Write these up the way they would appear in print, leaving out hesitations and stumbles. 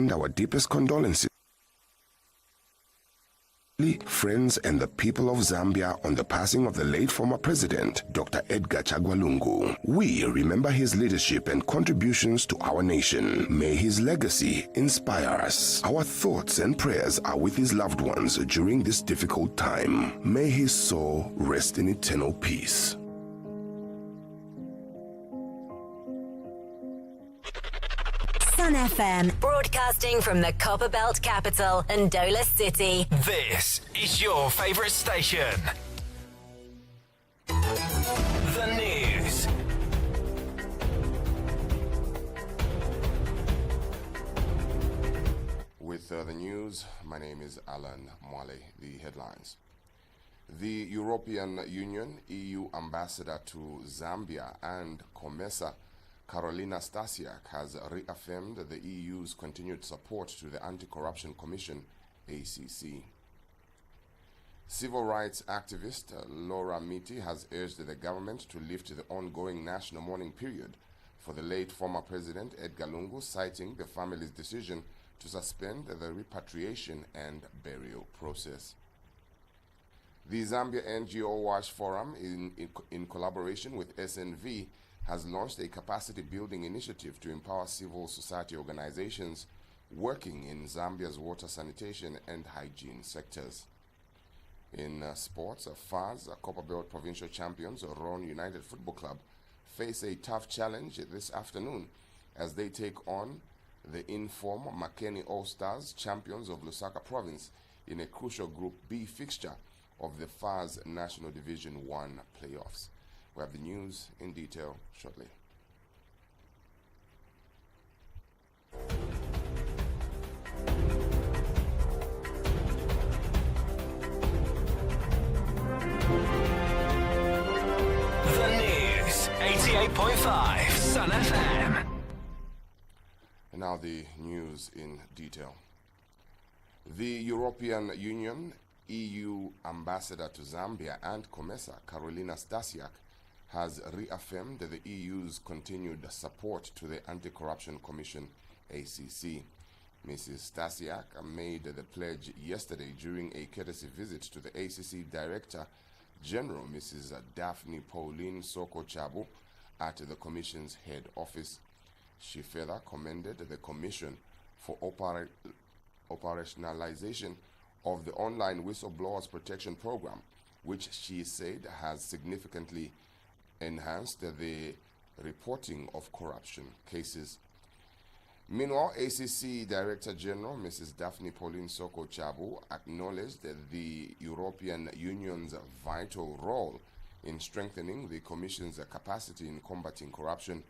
Our deepest condolences, friends and the people of Zambia on the passing of the late former president, Dr. Edgar Chagwa Lungu. We remember his leadership and contributions to our nation. May his legacy inspire us. Our thoughts and prayers are with his loved ones during this difficult time. May his soul rest in eternal peace. Sun FM, broadcasting from the Copperbelt capital, Ndola City. This is your favorite station. The news. With the news, my name is Alan Mwale. The headlines. The European Union EU ambassador to Zambia and COMESA, Carolina Stasiak, has reaffirmed the EU's continued support to the Anti-Corruption Commission, ACC. Civil rights activist Laura Miti has urged the government to lift the ongoing national mourning period for the late former president Edgar Lungu, citing the family's decision to suspend the repatriation and burial process. The Zambia NGO Watch Forum, in collaboration with SNV, has launched a capacity-building initiative to empower civil society organizations working in Zambia's water, sanitation, and hygiene sectors. In sports, FAR's Copperbelt Provincial Champions, Ron United Football Club, face a tough challenge this afternoon as they take on the inform Makeni All-Stars, champions of Lusaka Province, in a crucial Group B fixture of the FAR's National Division 1 playoffs. We have the news in detail shortly. The news, 88.5 Sun FM. And now the news in detail. The European Union EU ambassador to Zambia and COMESA, Carolina Stasiak, has reaffirmed the EU's continued support to the Anti-Corruption Commission, ACC. Mrs. Stasiak made the pledge yesterday during a courtesy visit to the ACC Director General, Mrs. Daphne Pauline Soko-Chabu, at the Commission's head office. She further commended the Commission for operationalization of the online whistleblowers protection program, which she said has significantly enhanced the reporting of corruption cases. Meanwhile, ACC Director General Mrs. Daphne Pauline Soko-Chabu acknowledged the European Union's vital role in strengthening the Commission's capacity in combating corruption.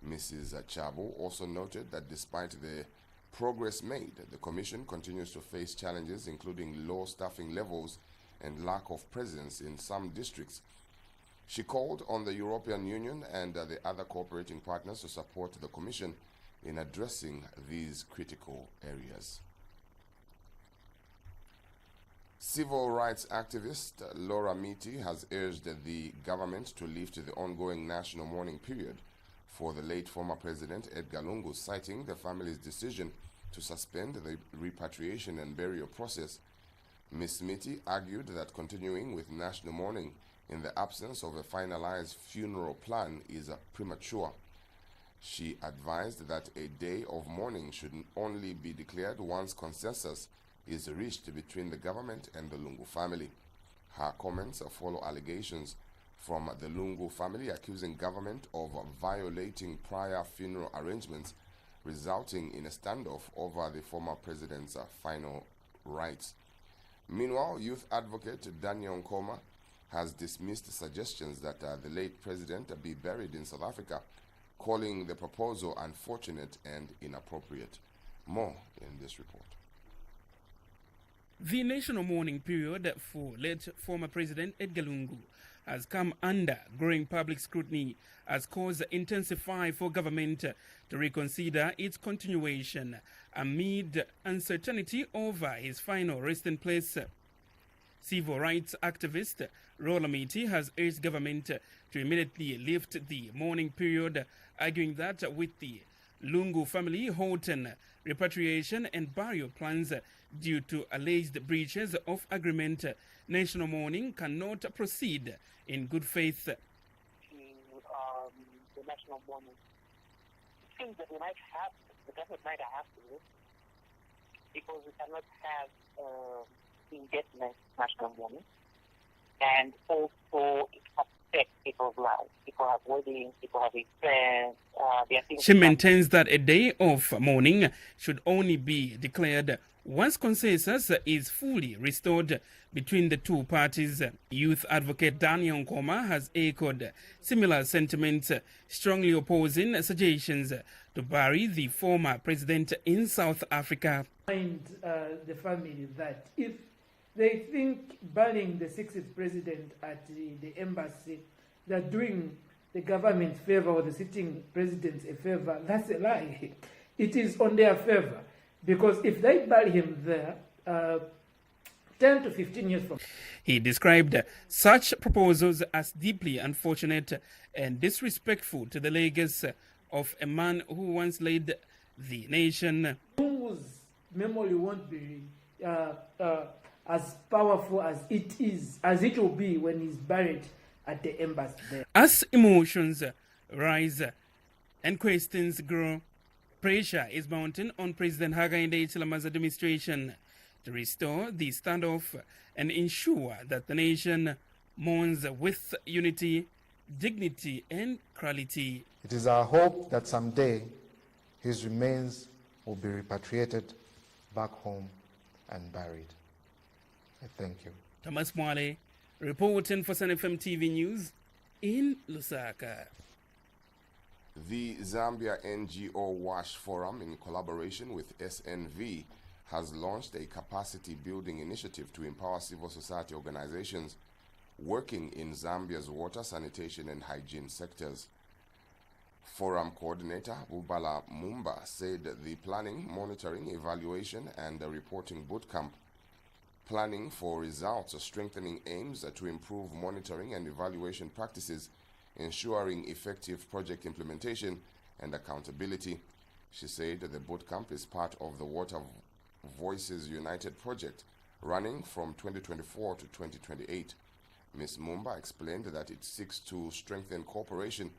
Mrs. Chabu also noted that despite the progress made, the Commission continues to face challenges including low staffing levels and lack of presence in some districts. She called on the European Union and the other cooperating partners to support the Commission in addressing these critical areas. Civil rights activist Laura Miti has urged the government to lift the ongoing national mourning period for the late former president Edgar Lungu, citing the family's decision to suspend the repatriation and burial process. Ms. Miti argued that continuing with national mourning in the absence of a finalized funeral plan is premature. She advised that a day of mourning should only be declared once consensus is reached between the government and the Lungu family. Her comments follow allegations from the Lungu family accusing government of violating prior funeral arrangements, resulting in a standoff over the former president's final rites. Meanwhile, youth advocate Daniel Nkoma has dismissed suggestions that the late president be buried in South Africa, calling the proposal unfortunate and inappropriate. More in this report. The national mourning period for late former President Edgar Lungu has come under growing public scrutiny as calls intensify for government to reconsider its continuation amid uncertainty over his final resting place. Civil rights activist Rola Miti has urged government to immediately lift the mourning period, arguing that with the Lungu family holding repatriation and burial plans due to alleged breaches of agreement. National mourning cannot proceed in good faith. The national mourning. It seems that the government might have to, because we cannot have indefinite national mourning, and also it affects people's lives. People have weddings, people have events. She maintains that a day of mourning should only be declared once consensus is fully restored between the two parties. Youth advocate Daniel Nkoma has echoed similar sentiments, strongly opposing suggestions to bury the former president in South Africa. The family that if they think burying the 60th president at the embassy, they're doing the government favor or the sitting president a favor, that's a lie. It is on their favor. Because if they bury him there, 10 to 15 years from... He described such proposals as deeply unfortunate and disrespectful to the legacy of a man who once led the nation. Whose memory won't be as powerful as it will be when he's buried at the embassy there. As emotions rise and questions grow, pressure is mounting on President Hakainde Hichilema's administration to restore the standoff and ensure that the nation mourns with unity, dignity, and quality. It is our hope that someday his remains will be repatriated back home and buried. I thank you. Thomas Mwale, reporting for Sun FM TV News in Lusaka. The Zambia NGO WASH Forum, in collaboration with SNV, has launched a capacity building initiative to empower civil society organizations working in Zambia's water, sanitation, and hygiene sectors. Forum coordinator Bubala Mumba said the planning, monitoring, evaluation, and reporting bootcamp, planning for results, strengthening aims to improve monitoring and evaluation practices, ensuring effective project implementation and accountability. She said that the bootcamp is part of the Water Voices United project running from 2024 to 2028. Ms. Mumba explained that it seeks to strengthen cooperation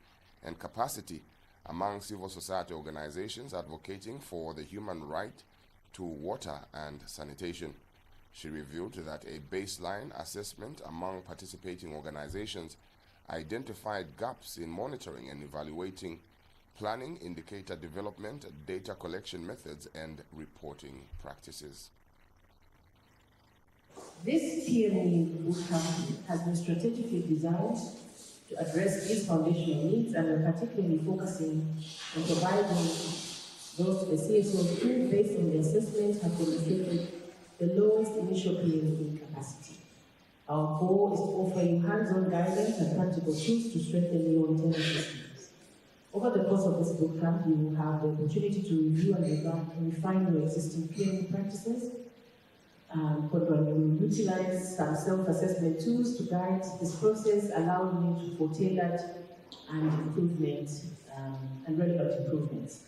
and capacity among civil society organizations advocating for the human right to water and sanitation. She revealed that a baseline assessment among participating organizations identified gaps in monitoring and evaluating, planning, indicator development, data collection methods, and reporting practices. This TME bootcamp has been strategically designed to address these foundational needs, and we're particularly focusing on providing those to the CSOs who, based on the assessment, have demonstrated the lowest initial PME capacity. Our goal is to offer you hands-on guidance and practical tools to strengthen your internal systems. Over the course of this bootcamp, you will have the opportunity to review and refine your existing PME practices. We will utilize some self-assessment tools to guide this process, allowing you for tailored and relevant improvements.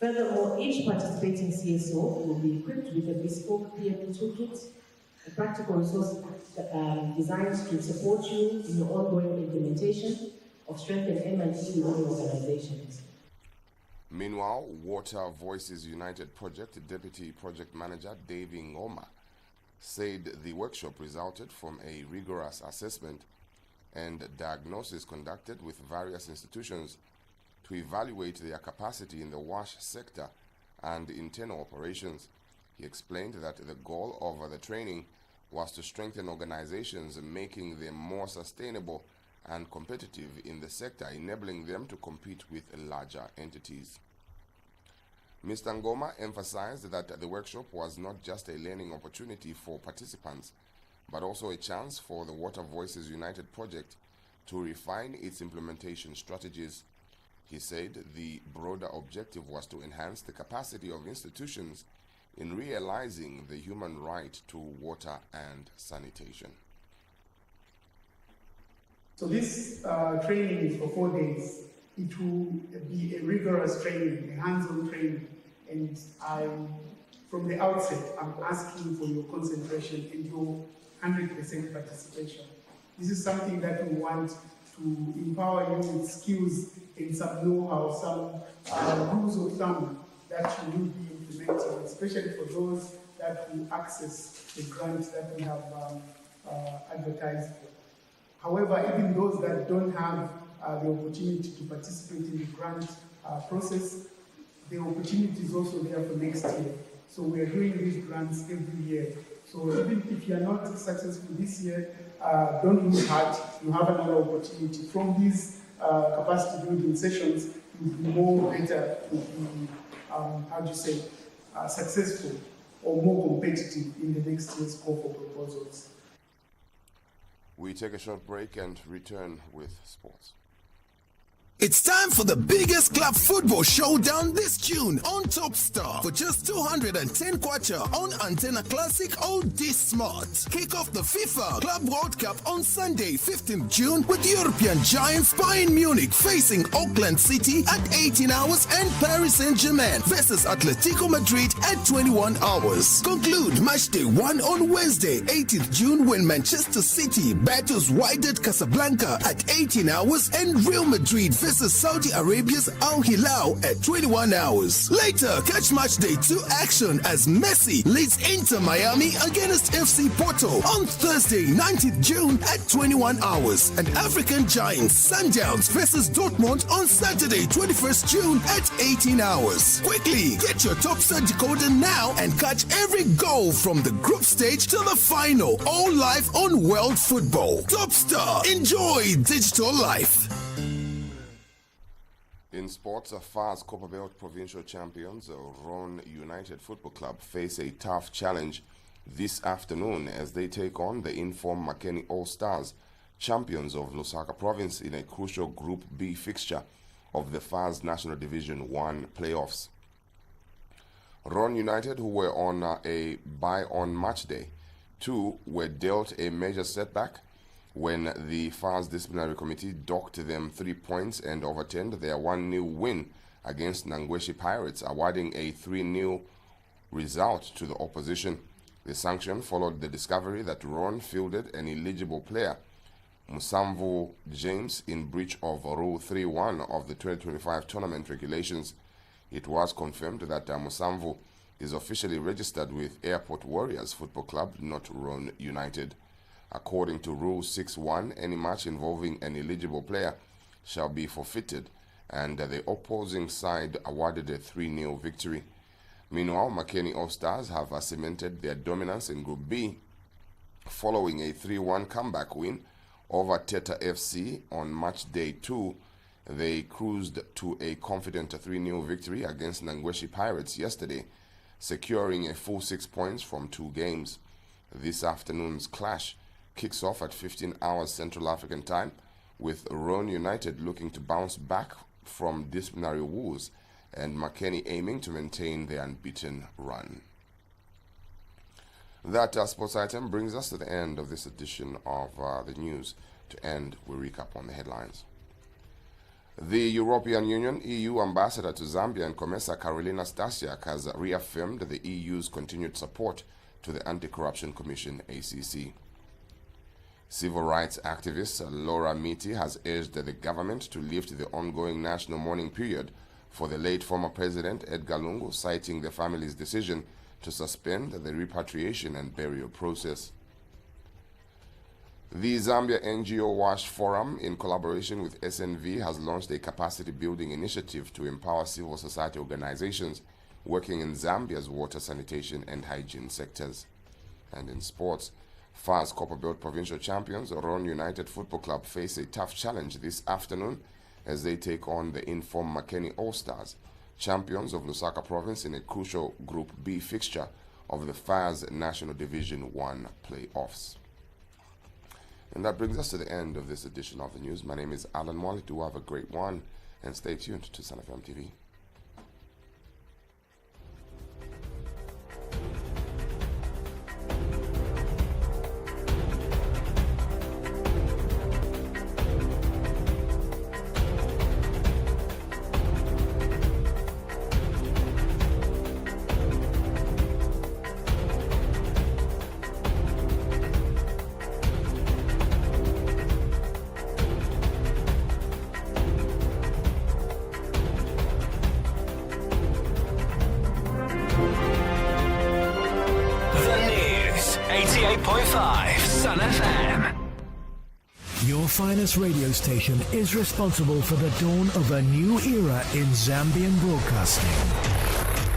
Furthermore, each participating CSO will be equipped with a bespoke PME toolkit, a practical resource designed to support you in your ongoing implementation of strengthened M&E within organizations. Meanwhile, Water Voices United Project Deputy Project Manager Davy Ngoma said the workshop resulted from a rigorous assessment and diagnosis conducted with various institutions to evaluate their capacity in the WASH sector and internal operations. He explained that the goal of the training was to strengthen organizations, making them more sustainable and competitive in the sector, enabling them to compete with larger entities. Mr. Ngoma emphasized that the workshop was not just a learning opportunity for participants, but also a chance for the Water Voices United project to refine its implementation strategies. He said the broader objective was to enhance the capacity of institutions in realizing the human right to water and sanitation. So this training is for 4 days. It will be a rigorous training, a hands-on training, And from the outset, I'm asking for your concentration and your 100% participation. This is something that we want to empower you with skills and some know-how, some rules of thumb that you will be implementing, especially for those that will access the grants that we have advertised for. However, even those that don't have the opportunity to participate in the grant process, the opportunity is also there for next year. So we are doing these grants every year. So even if you are not successful this year, don't lose heart. You have another opportunity. From these capacity building sessions, you'll be more better, you'll be, successful or more competitive in the next year's call for proposals. We take a short break and return with sports. It's time for the biggest club football showdown this June on Top Star for just 210 kwacha on Antenna Classic OD Smart. Kick off the FIFA Club World Cup on Sunday, 15th June with European giants Bayern Munich facing Auckland City at 18 hours and Paris Saint-Germain versus Atletico Madrid at 21 hours. Conclude match day 1 on Wednesday, 18th June when Manchester City battles Wydad Casablanca at 18 hours and Real Madrid versus Saudi Arabia's Al Hilal at 21 hours. Later, catch match day 2 action as Messi leads Inter Miami against FC Porto on Thursday, 19th June at 21 hours. And African giants Sundowns versus Dortmund on Saturday, 21st June at 18 hours. Quickly, get your Topstar decoder now and catch every goal from the group stage to the final, all live on World Football. Topstar, enjoy digital life. In sports, FAR's Copperbelt provincial champions, Ron United Football Club, face a tough challenge this afternoon as they take on the informed Makeni All-Stars, champions of Lusaka Province, in a crucial Group B fixture of the FAR's National Division 1 playoffs. Ron United, who were on a bye on match day 2, were dealt a major setback when the FAR's disciplinary committee docked them 3 points and overturned their 1-0 win against Nangweshi Pirates, awarding a 3-0 result to the opposition. The sanction followed the discovery that Ron fielded an illegible player, Musamvu James, in breach of Rule 3.1 of the 2025 tournament regulations. It was confirmed that Musamvu is officially registered with Airport Warriors Football Club, not Ron United. According to Rule 6.1, any match involving an eligible player shall be forfeited, and the opposing side awarded a 3-0 victory. Meanwhile, Makeni All-Stars have cemented their dominance in Group B following a 3-1 comeback win over Teta FC on match day 2. They cruised to a confident 3-0 victory against Nangweshi Pirates yesterday, securing a full 6 points from 2 games. This afternoon's clash kicks off at 15 hours Central African time, with Ron United looking to bounce back from disciplinary woes and Makeni aiming to maintain their unbeaten run. That sports item brings us to the end of this edition of the news. To end, we recap on the headlines. The European Union EU ambassador to Zambia and COMESA, Carolina Stasiak, has reaffirmed the EU's continued support to the Anti-Corruption Commission, ACC. Civil rights activist Laura Miti has urged the government to lift the ongoing national mourning period for the late former president Edgar Lungu, citing the family's decision to suspend the repatriation and burial process. The Zambia NGO WASH Forum, in collaboration with SNV, has launched a capacity building initiative to empower civil society organizations working in Zambia's water, sanitation and hygiene sectors. And in sports, FAR's Copperbelt provincial champions, Ron United Football Club, face a tough challenge this afternoon as they take on the informed Makeni All-Stars, champions of Lusaka Province, in a crucial Group B fixture of the FAR's National Division 1 playoffs. And that brings us to the end of this edition of the news. My name is Alan Mwale. Do have a great one, and stay tuned to Sun FM TV. 88.5 Sun FM. Your finest radio station is responsible for the dawn of a new era in Zambian broadcasting.